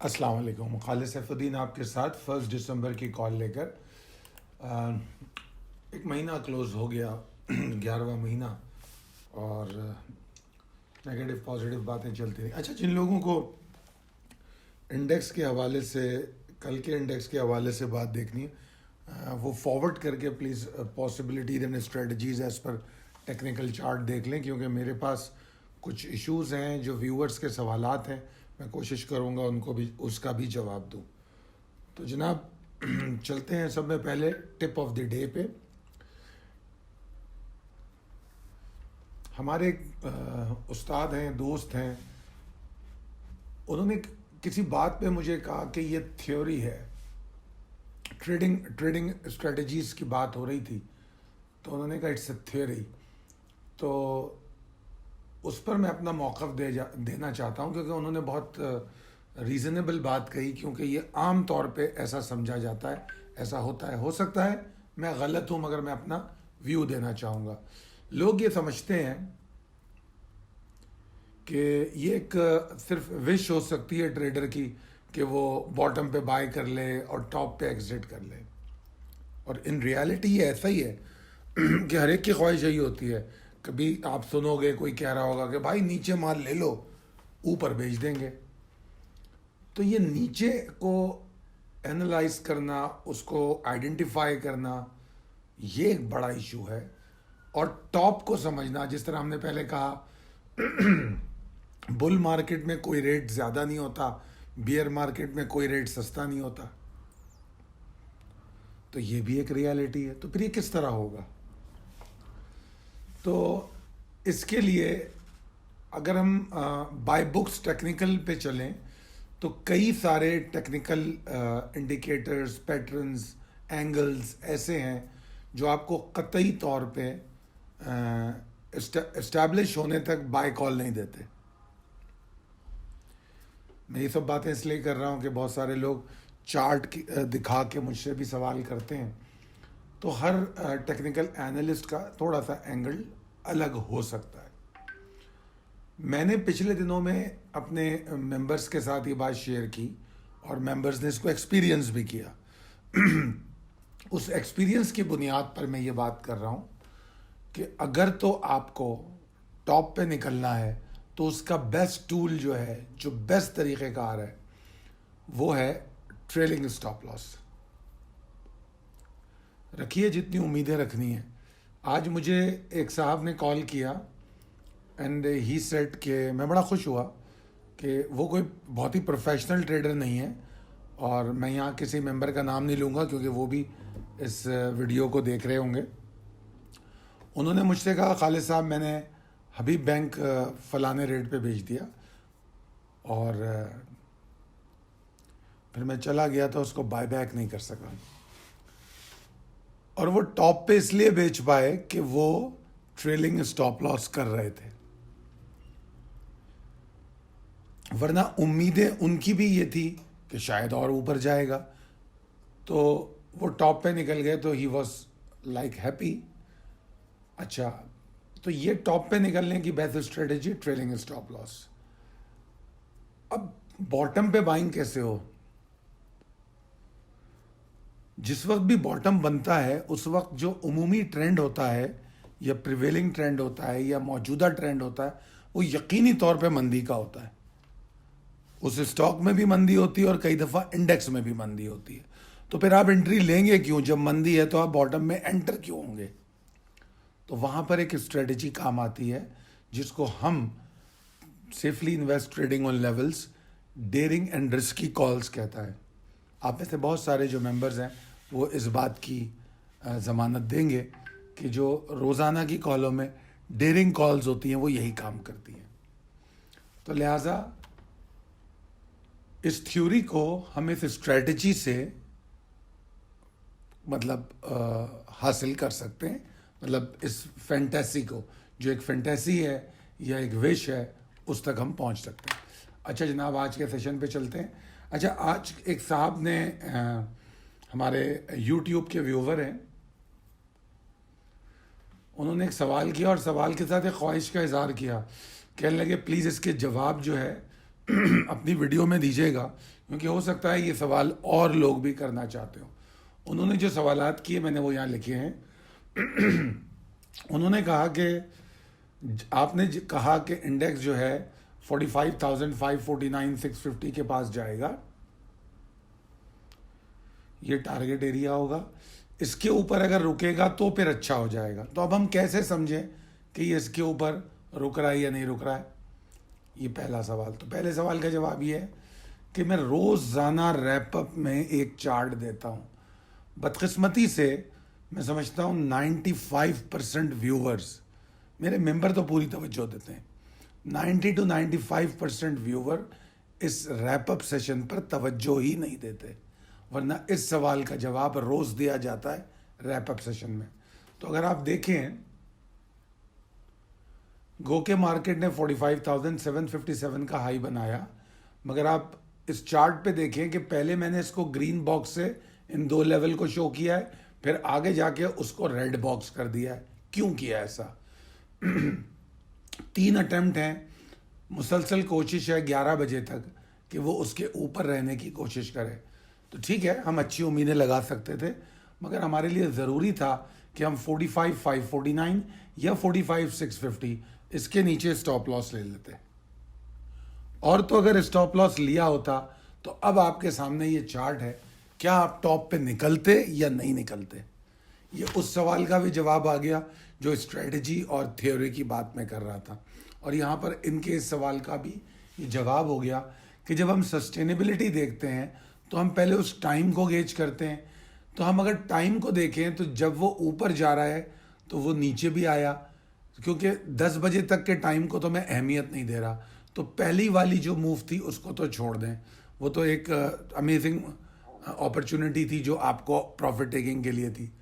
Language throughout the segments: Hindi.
अस्सलाम वालेकुम। खालिद सैफुद्दीन आपके साथ 1 दिसंबर की कॉल लेकर। एक महीना क्लोज़ हो गया 11वां महीना, और नेगेटिव पॉजिटिव बातें चलती रही। अच्छा, जिन लोगों को इंडेक्स के हवाले से, कल के इंडेक्स के हवाले से बात देखनी है, वो फॉरवर्ड करके please possibilities and strategies as per technical chart देख लें, क्योंकि मेरे पास कुछ इश्यूज हैं जो व्यूअर्स के सवालात हैं। मैं कोशिश करूंगा उनको भी, उसका भी जवाब दूं। तो जनाब चलते हैं सब में पहले टिप ऑफ द डे पे। हमारे एक उस्ताद हैं, दोस्त हैं, उन्होंने किसी बात पे मुझे कहा कि ये थ्योरी है, ट्रेडिंग स्ट्रेटजीज की बात हो रही थी, तो उन्होंने कहा इट्स अ थ्योरी। तो उस पर मैं अपना मौक़िफ़ देना चाहता हूँ, क्योंकि उन्होंने बहुत रीज़नेबल बात कही, क्योंकि ये आम तौर पे ऐसा समझा जाता है, ऐसा होता है। हो सकता है मैं गलत हूँ, मगर मैं अपना व्यू देना चाहूँगा। लोग ये समझते हैं कि ये एक सिर्फ विश हो सकती है ट्रेडर की कि वो बॉटम पे बाय कर ले और टॉप पे एग्जिट कर ले, और इन रियलिटी ये ऐसा ही है कि हर एक की ख्वाहिश यही होती है। कभी आप सुनोगे कोई कह रहा होगा कि भाई नीचे माल ले लो, ऊपर बेच देंगे। तो ये नीचे को एनालाइज करना, उसको आइडेंटिफाई करना, ये एक बड़ा इशू है। और टॉप को समझना, जिस तरह हमने पहले कहा, बुल मार्केट में कोई रेट ज़्यादा नहीं होता, बियर मार्केट में कोई रेट सस्ता नहीं होता। तो ये भी एक रियलिटी है। तो फिर ये किस तरह होगा? तो इसके लिए अगर हम बाय बुक्स टेक्निकल पे चलें, तो कई सारे टेक्निकल इंडिकेटर्स, पैटर्न्स, एंगल्स ऐसे हैं जो आपको कतई तौर पे इस्टेब्लिश होने तक बाय कॉल नहीं देते। मैं ये सब बातें इसलिए कर रहा हूँ कि बहुत सारे लोग चार्ट दिखा के मुझसे भी सवाल करते हैं। तो हर टेक्निकल एनालिस्ट का थोड़ा सा एंगल अलग हो सकता है। मैंने पिछले दिनों में अपने मेंबर्स के साथ ये बात शेयर की, और मेंबर्स ने इसको एक्सपीरियंस भी किया। उस एक्सपीरियंस की बुनियाद पर मैं ये बात कर रहा हूँ कि अगर तो आपको टॉप पे निकलना है, तो उसका बेस्ट टूल जो है, जो बेस्ट तरीक़ेकार है, वो है ट्रेलिंग स्टॉप लॉस। रखिए जितनी उम्मीदें रखनी है। आज मुझे एक साहब ने कॉल किया एंड ही सेड कि मैं बड़ा खुश हुआ कि वो कोई बहुत ही प्रोफेशनल ट्रेडर नहीं है, और मैं यहाँ किसी मेंबर का नाम नहीं लूँगा क्योंकि वो भी इस वीडियो को देख रहे होंगे। उन्होंने मुझसे कहा, खालिद साहब मैंने हबीब बैंक फलाने रेट पे बेच दिया, और फिर मैं चला गया तो उसको बाय बैक नहीं कर सका। और वो टॉप पे इसलिए बेच पाए कि वो ट्रेलिंग स्टॉप लॉस कर रहे थे, वरना उम्मीदें उनकी भी ये थी कि शायद और ऊपर जाएगा। तो वो टॉप पे निकल गए तो ही वॉज लाइक हैप्पी। अच्छा, तो ये टॉप पे निकलने की best strategy trailing stop loss. अब बॉटम पे बाइंग कैसे हो? जिस वक्त भी बॉटम बनता है, उस वक्त जो उमूमी ट्रेंड होता है, या प्रिवेलिंग ट्रेंड होता है, या मौजूदा ट्रेंड होता है, वो यकीनी तौर पे मंदी का होता है। उस स्टॉक में भी मंदी होती है और कई दफ़ा इंडेक्स में भी मंदी होती है। तो फिर आप एंट्री लेंगे क्यों? जब मंदी है तो आप बॉटम में एंटर क्यों होंगे? तो वहाँ पर एक स्ट्रेटजी काम आती है जिसको हम safely invest trading on levels, daring and risky calls कहता है। आप में से बहुत सारे जो मेंबर्स हैं वो इस बात की ज़मानत देंगे कि जो रोज़ाना की कॉलों में डेयरिंग कॉल्स होती हैं वो यही काम करती हैं। तो लिहाजा इस थ्योरी को हम इस स्ट्रेटजी से मतलब हासिल कर सकते हैं। मतलब इस फैंटेसी को, जो एक फैंटेसी है या एक विश है, उस तक हम पहुंच सकते हैं। अच्छा जनाब, आज के सेशन पे चलते हैं। अच्छा, आज एक साहब ने हमारे YouTube के व्यूवर हैं, उन्होंने एक सवाल किया और सवाल के साथ एक ख्वाहिश का इजहार किया। कहने लगे प्लीज़ इसके जवाब जो है अपनी वीडियो में दीजिएगा, क्योंकि हो सकता है ये सवाल और लोग भी करना चाहते हो। उन्होंने जो सवालात किए मैंने वो यहाँ लिखे हैं। उन्होंने कहा कि आपने कहा कि इंडेक्स जो है 45,549 650 के पास जाएगा, ये टारगेट एरिया होगा। इसके ऊपर अगर रुकेगा तो फिर अच्छा हो जाएगा। तो अब हम कैसे समझें कि ये इसके ऊपर रुक रहा है या नहीं रुक रहा है? ये पहला सवाल। तो पहले सवाल का जवाब ये है कि मैं रोज़ाना रैपअप में एक चार्ट देता हूँ। बदकिस्मती से मैं समझता हूँ 95% व्यूवर्स, मेरे मेंबर तो पूरी तवज्जो देते हैं, 90 to 95% व्यूवर इस रैपअप सेशन पर तवज्जो ही नहीं देते, वरना इस सवाल का जवाब रोज़ दिया जाता है रैपअप सेशन में। तो अगर आप देखें, गो के मार्केट ने 45,757 का हाई बनाया, मगर आप इस चार्ट पे देखें कि पहले मैंने इसको ग्रीन बॉक्स से इन 2 लेवल को शो किया है, फिर आगे जाके उसको रेड बॉक्स कर दिया है। क्यों किया ऐसा? 3 अटेम्प्ट हैं, मुसलसल कोशिश है 11 बजे तक कि वो उसके ऊपर रहने की कोशिश करे। तो ठीक है, हम अच्छी उम्मीदें लगा सकते थे, मगर हमारे लिए ज़रूरी था कि हम 45,549 या 45,650 इसके नीचे स्टॉप लॉस ले लेते। और तो अगर स्टॉप लॉस लिया होता तो अब आपके सामने ये चार्ट है, क्या आप टॉप पे निकलते या नहीं निकलते? ये उस सवाल का भी जवाब आ गया जो स्ट्रेटजी और थ्योरी की बात मैं कर रहा था। और यहाँ पर इनके इस सवाल का भी ये जवाब हो गया कि जब हम सस्टेनेबिलिटी देखते हैं तो हम पहले उस टाइम को गेज करते हैं। तो हम अगर टाइम को देखें तो जब वो ऊपर जा रहा है तो वो नीचे भी आया, क्योंकि 10 बजे तक के टाइम को तो मैं अहमियत नहीं दे रहा। तो पहली वाली जो मूव थी उसको तो छोड़ दें, वो तो एक अमेजिंग अपॉर्चुनिटी थी जो आपको प्रॉफिट टेकिंग के लिए थी,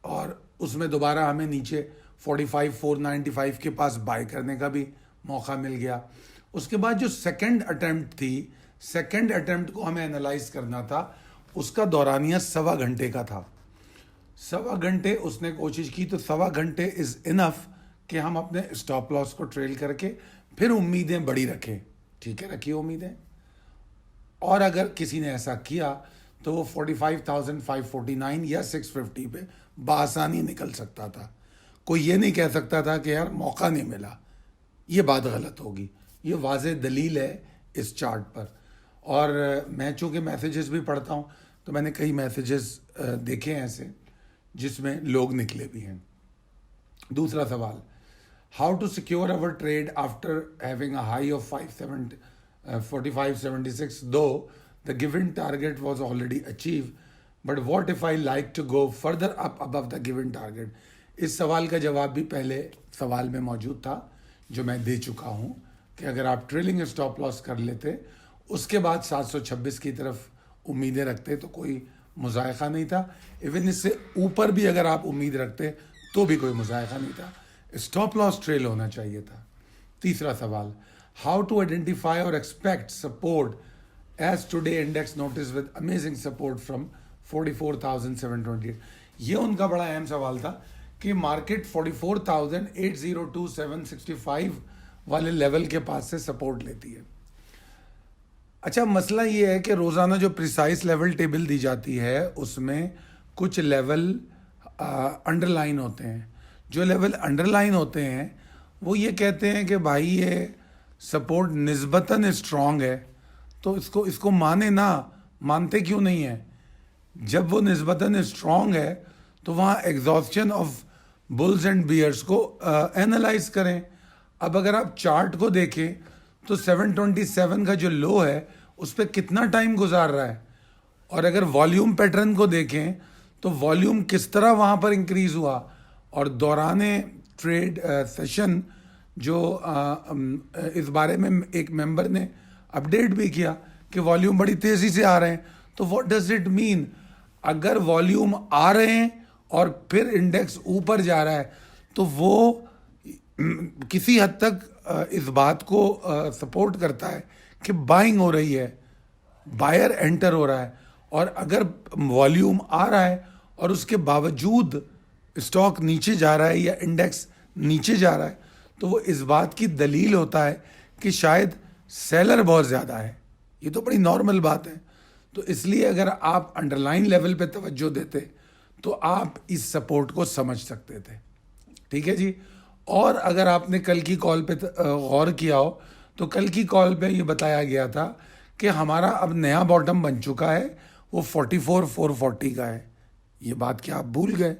और उसमें दोबारा हमें नीचे 45,495 के पास बाय करने का भी मौका मिल गया। उसके बाद जो सेकंड अटेम्प्ट थी, सेकंड अटेम्प्ट को हमें एनालाइज करना था, उसका दौरानिया 1.25 घंटे का था। 1.25 घंटे उसने कोशिश की, तो 1.25 घंटे इज़ इनफ कि हम अपने स्टॉप लॉस को ट्रेल करके फिर उम्मीदें बड़ी रखें। ठीक है, रखिए उम्मीदें। और अगर किसी ने ऐसा किया तो वो 45,549 या 650 पे बआसानी निकल सकता था। कोई ये नहीं कह सकता था कि यार मौका नहीं मिला, ये बात गलत होगी। ये वाज़े दलील है इस चार्ट पर। और मैं चूँकि मैसेजेस भी पढ़ता हूँ तो मैंने कई मैसेजेस देखे हैं ऐसे जिसमें लोग निकले भी हैं। दूसरा सवाल, how to secure our trade after having a high of 4576 do the given target was already achieve, but what if I like to go further up above the given target? इस सवाल का जवाब भी पहले सवाल में मौजूद था जो मैं दे चुका हूँ कि अगर आप ट्रेलिंग स्टॉप लॉस कर लेते, उसके बाद 726 की तरफ उम्मीदें रखते तो कोई मुज़ायक़ा नहीं था। इवन इससे ऊपर भी अगर आप उम्मीद रखते तो भी कोई मुज़ायक़ा नहीं था। स्टॉप लॉस ट्रेल होना चाहिए था। तीसरा सवाल, हाउ टू आइडेंटिफाई और expect support as today index notice with amazing support from 44,728। ये उनका बड़ा अहम सवाल था कि मार्केट 44,802,765 वाले लेवल के पास से सपोर्ट लेती है। अच्छा, मसला ये है कि रोज़ाना जो प्रिसाइज लेवल टेबल दी जाती है उसमें कुछ लेवल अंडरलाइन होते हैं। जो लेवल अंडरलाइन होते हैं वो ये कहते हैं कि भाई ये सपोर्ट निस्बतन स्ट्रॉन्ग है, तो इसको माने ना, मानते क्यों नहीं है? जब वो निस्बतन स्ट्रॉन्ग है तो वहाँ exhaustion of bulls and bears को एनालाइज करें। अब अगर आप चार्ट को देखें तो 727 का जो लो है उस पर कितना टाइम गुजार रहा है, और अगर वॉल्यूम पैटर्न को देखें तो वॉल्यूम किस तरह वहाँ पर इंक्रीज हुआ, और दौराने ट्रेड सेशन जो इस बारे में एक मेंबर ने अपडेट भी किया कि वॉल्यूम बड़ी तेज़ी से आ रहे हैं। तो व्हाट डज इट मीन? अगर वॉल्यूम आ रहे हैं और फिर इंडेक्स ऊपर जा रहा है तो वो किसी हद तक इस बात को सपोर्ट करता है कि बाइंग हो रही है, बायर एंटर हो रहा है। और अगर वॉल्यूम आ रहा है और उसके बावजूद स्टॉक नीचे जा रहा है या इंडेक्स नीचे जा रहा है तो वो इस बात की दलील होता है कि शायद सेलर बहुत ज़्यादा है, ये तो बड़ी नॉर्मल बात है। तो इसलिए अगर आप अंडरलाइन लेवल पे तवज्जो देते तो आप इस सपोर्ट को समझ सकते थे, ठीक है जी। और अगर आपने कल की कॉल पे गौर किया हो तो कल की कॉल पे ये बताया गया था कि हमारा अब नया बॉटम बन चुका है, वो 44,440 का है। ये बात क्या आप भूल गए?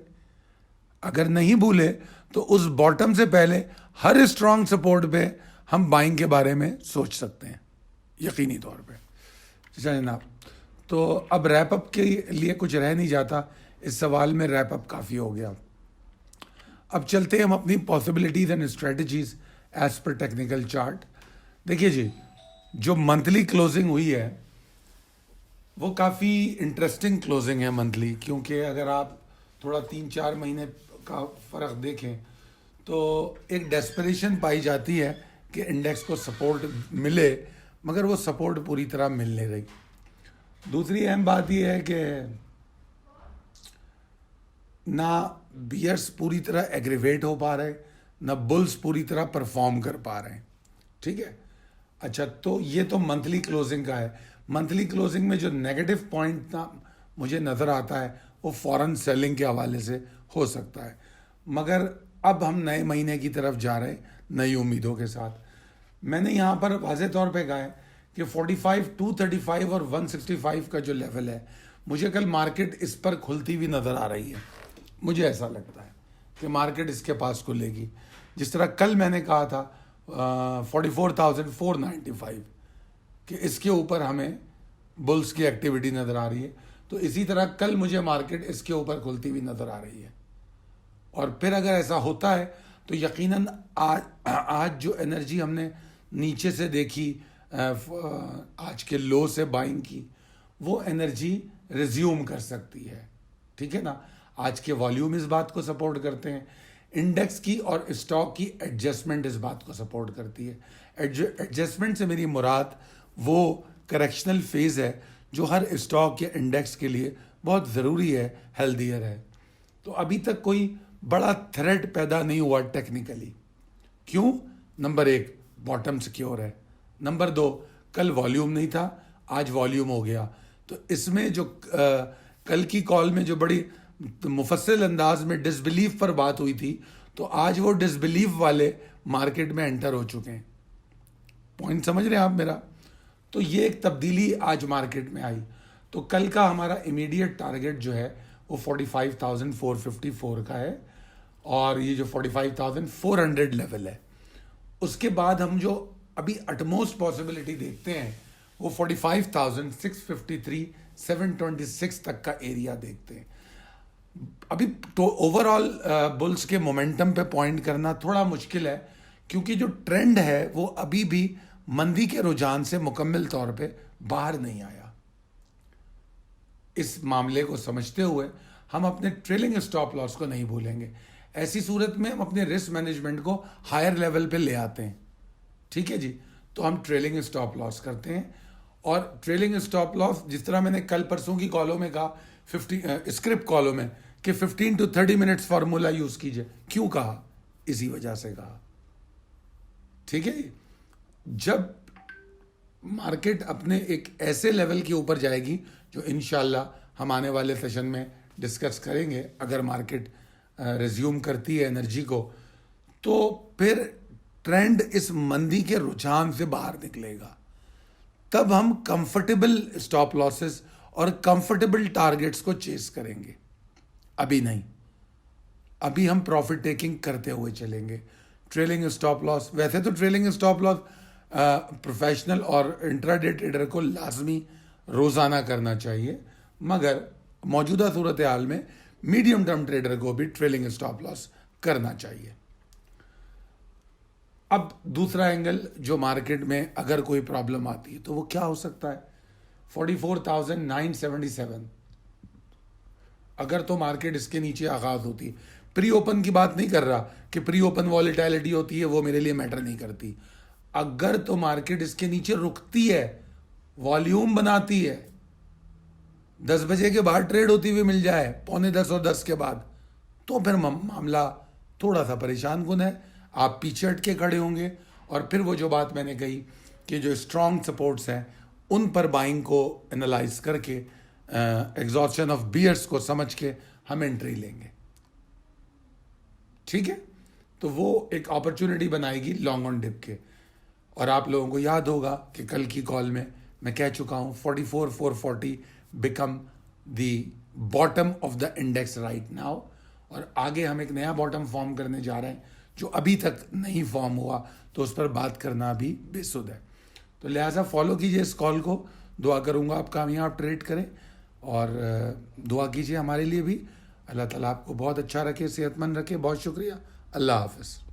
अगर नहीं भूले तो उस बॉटम से पहले हर स्ट्रांग सपोर्ट पे हम बाइंग के बारे में सोच सकते हैं यकीनी तौर पे। जनाब, तो अब रैप अप के लिए कुछ रह नहीं जाता, इस सवाल में रैप अप काफ़ी हो गया। अब चलते हैं हम अपनी possibilities and strategies as per technical chart. देखिए जी, जो मंथली क्लोजिंग हुई है वो काफ़ी इंटरेस्टिंग क्लोजिंग है मंथली, क्योंकि अगर आप थोड़ा 3-4 महीने का फ़र्क देखें तो एक डेस्परेशन पाई जाती है कि इंडेक्स को सपोर्ट मिले, मगर वो सपोर्ट पूरी तरह मिल नहीं रही। दूसरी अहम बात यह है कि ना बियर्स पूरी तरह एग्रीवेट हो पा रहे, ना बुल्स पूरी तरह परफॉर्म कर पा रहे हैं, ठीक है। अच्छा, तो ये तो मंथली क्लोजिंग का है। मंथली क्लोजिंग में जो नेगेटिव पॉइंट ना मुझे नज़र आता है वो फॉरेन सेलिंग के हवाले से हो सकता है, मगर अब हम नए महीने की तरफ जा रहे हैं नई उम्मीदों के साथ। मैंने यहाँ पर वाज़े तौर पे कहा है कि 45, 235 और 165 का जो लेवल है, मुझे कल मार्केट इस पर खुलती हुई नज़र आ रही है। मुझे ऐसा लगता है कि मार्केट इसके पास खुलेगी, जिस तरह कल मैंने कहा था 44,495 कि इसके ऊपर हमें बुल्स की एक्टिविटी नज़र आ रही है, तो इसी तरह कल मुझे मार्केट इसके ऊपर खुलती हुई नज़र आ रही है। और फिर अगर ऐसा होता है तो यकीनन आज जो एनर्जी हमने नीचे से देखी, आज के लो से बाइंग की, वो एनर्जी रिज्यूम कर सकती है, ठीक है ना। आज के वॉल्यूम इस बात को सपोर्ट करते हैं, इंडेक्स की और स्टॉक की एडजस्टमेंट इस बात को सपोर्ट करती है। एडजस्टमेंट से मेरी मुराद वो करेक्शनल फेज़ है जो हर स्टॉक या इंडेक्स के लिए बहुत ज़रूरी है, हेल्दियर है। तो अभी तक कोई बड़ा थ्रेट पैदा नहीं हुआ टेक्निकली। क्यों? नंबर 1, बॉटम सिक्योर है। नंबर 2, कल वॉल्यूम नहीं था, आज वॉल्यूम हो गया। तो इसमें जो कल की कॉल में जो बड़ी मुफस्सिल अंदाज में डिसबिलीफ पर बात हुई थी, तो आज वो डिसबिलीफ वाले मार्केट में एंटर हो चुके हैं। पॉइंट समझ रहे हैं आप मेरा? तो ये एक तब्दीली आज मार्केट में आई। तो कल का हमारा इमीडिएट टारगेट जो है वो 45,454 का है, और ये जो 45,400 लेवल है, उसके बाद हम जो अभी अटमोस्ट पॉसिबिलिटी देखते हैं वो 45,653, 726 तक का एरिया देखते हैं। अभी तो ओवरऑल बुल्स के मोमेंटम पे पॉइंट करना थोड़ा मुश्किल है, क्योंकि जो ट्रेंड है वो अभी भी मंदी के रुझान से मुकम्मल तौर पे बाहर नहीं आया। इस मामले को समझते हुए हम अपने ट्रेलिंग स्टॉप लॉस को नहीं भूलेंगे। ऐसी सूरत में हम अपने रिस्क मैनेजमेंट को हायर लेवल पे ले आते हैं, ठीक है जी। तो हम ट्रेलिंग स्टॉप लॉस करते हैं, और ट्रेलिंग स्टॉप लॉस जिस तरह मैंने कल परसों की कॉलों में कहा, 50 स्क्रिप्ट कॉलों में, कि 15 to 30 मिनट्स फार्मूला यूज कीजिए। क्यों कहा? इसी वजह से कहा, ठीक है। जब मार्केट अपने एक ऐसे लेवल के ऊपर जाएगी जो इंशाल्लाह हम आने वाले सेशन में डिस्कस करेंगे, अगर मार्केट रिज्यूम करती है एनर्जी को, तो फिर ट्रेंड इस मंदी के रुझान से बाहर निकलेगा। तब हम कंफर्टेबल स्टॉप लॉसेस और कंफर्टेबल टारगेट्स को चेस करेंगे। अभी नहीं, अभी हम प्रॉफिट टेकिंग करते हुए चलेंगे। ट्रेलिंग स्टॉप लॉस, वैसे तो ट्रेलिंग स्टॉप लॉस प्रोफेशनल और इंट्राडे ट्रेडर को लाजमी रोज़ाना करना चाहिए, मगर मौजूदा सूरत हाल में मीडियम टर्म ट्रेडर को भी ट्रेलिंग स्टॉप लॉस करना चाहिए। अब दूसरा एंगल जो मार्केट में अगर कोई प्रॉब्लम आती है तो वो क्या हो सकता है? 44,977, अगर तो मार्केट इसके नीचे आगाज होती है, प्री ओपन की बात नहीं कर रहा कि प्री ओपन वॉलेटिलिटी होती है, वो मेरे लिए मैटर नहीं करती। अगर तो मार्केट इसके नीचे रुकती है, वॉल्यूम बनाती है, 10 बजे के बाद ट्रेड होती हुई मिल जाए, 9:45 और 10 के बाद, तो फिर मामला थोड़ा सा परेशान कुन है। आप पीछे हट के खड़े होंगे, और फिर वो जो बात मैंने कही कि जो स्ट्रॉन्ग सपोर्ट्स हैं उन पर बाइंग को एनालाइज करके एग्जॉर्शन ऑफ बियर्स को समझ के हम एंट्री लेंगे। ठीक है, तो वो एक अपॉर्चुनिटी बनाएगी लॉन्ग ऑन डिप के। और आप लोगों को याद होगा कि कल की कॉल में मैं कह चुका हूं 44,440 become the bottom of the index right now, और आगे हम एक नया बॉटम फॉर्म करने जा रहे हैं जो अभी तक नहीं फॉर्म हुआ, तो उस पर बात करना भी बेसुध है। तो लिहाजा फॉलो कीजिए इस कॉल को। दुआ करूंगा आप कामयाब ट्रेड करें, और दुआ कीजिए हमारे लिए भी। अल्लाह ताला आपको बहुत अच्छा रखे, सेहतमंद रखे। बहुत शुक्रिया। अल्लाह हाफ़िज़।